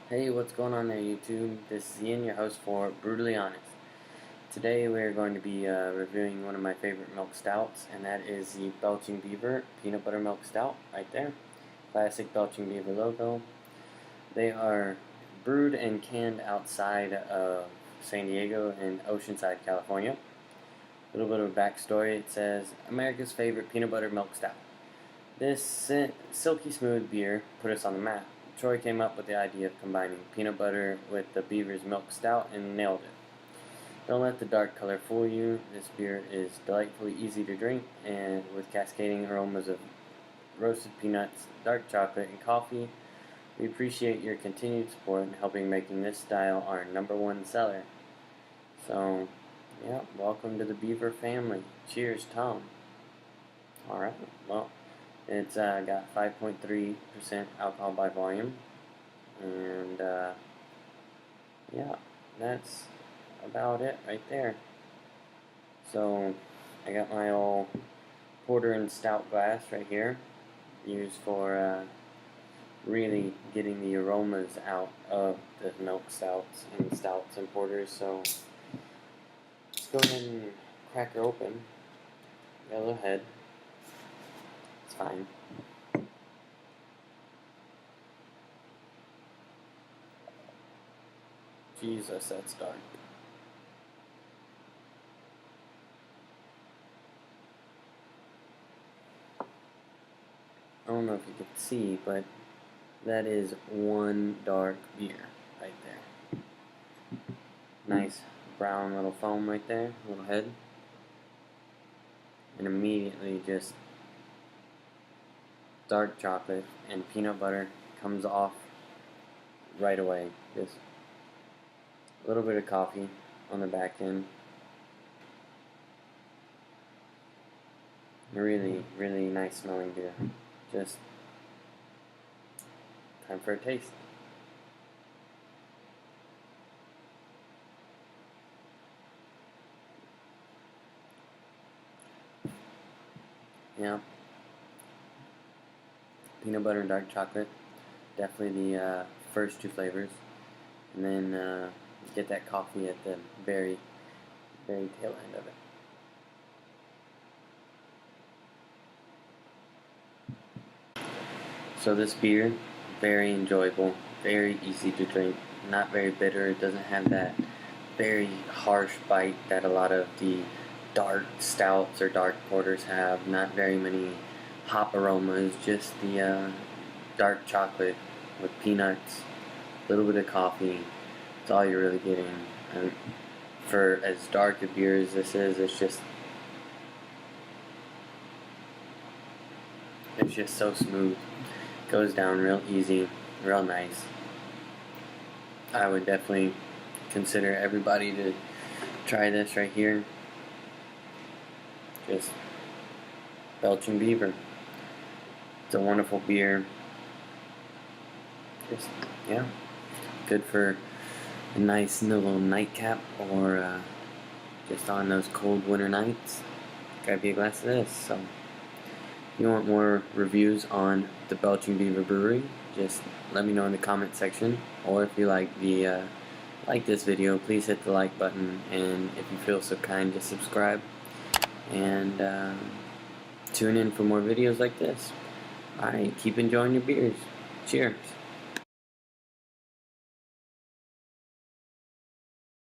Hey, what's going on there, YouTube? This is Ian, your host for Brutally Honest. Today we're going to be reviewing one of my favorite milk stouts, and that is the Belching Beaver Peanut Butter Milk Stout, right there. Classic Belching Beaver logo. They are brewed and canned outside of San Diego in Oceanside, California. A little bit of a backstory. It says, America's favorite peanut butter milk stout. This silky smooth beer put us on the map. Troy came up with the idea of combining peanut butter with the Beaver's milk stout and nailed it. Don't let the dark color fool you. This beer is delightfully easy to drink and with cascading aromas of roasted peanuts, dark chocolate, and coffee. We appreciate your continued support in helping making this style our #1 seller. So, yeah, welcome to the Beaver family. Cheers, Tom. Alright, well, it's got 5.3% alcohol by volume, and yeah, that's about it right there. So I got my old porter and stout glass right here, used for really getting the aromas out of the milk stouts and porters. So let's go ahead and crack her open. Got a little head. It's fine. Jesus, that's dark. I don't know if you can see, but that is one dark beer right there. Nice brown little foam right there, little head. And immediately just dark chocolate and peanut butter comes off right away. Just a little bit of coffee on the back end. A really, really nice smelling beer. Just time for a taste. Yeah. Peanut butter and dark chocolate. Definitely the first two flavors. And then get that coffee at the very tail end of it. So this beer, very enjoyable, very easy to drink, not very bitter. It doesn't have that very harsh bite that a lot of the dark stouts or dark porters have. Not very many hop aromas, just the dark chocolate with peanuts, a little bit of coffee. That's all you're really getting. And for as dark a beer as this is, it's just so smooth. Goes down real easy, real nice. I would definitely consider everybody to try this right here. Just Belching Beaver. It's a wonderful beer. Just, yeah, good for a nice little nightcap or just on those cold winter nights. Gotta be a glass of this. So if you want more reviews on the Belching Beaver Brewery, just let me know in the comment section. Or if you like this video, please hit the like button, and if you feel so kind, just subscribe and tune in for more videos like this. Alright, keep enjoying your beers. Cheers.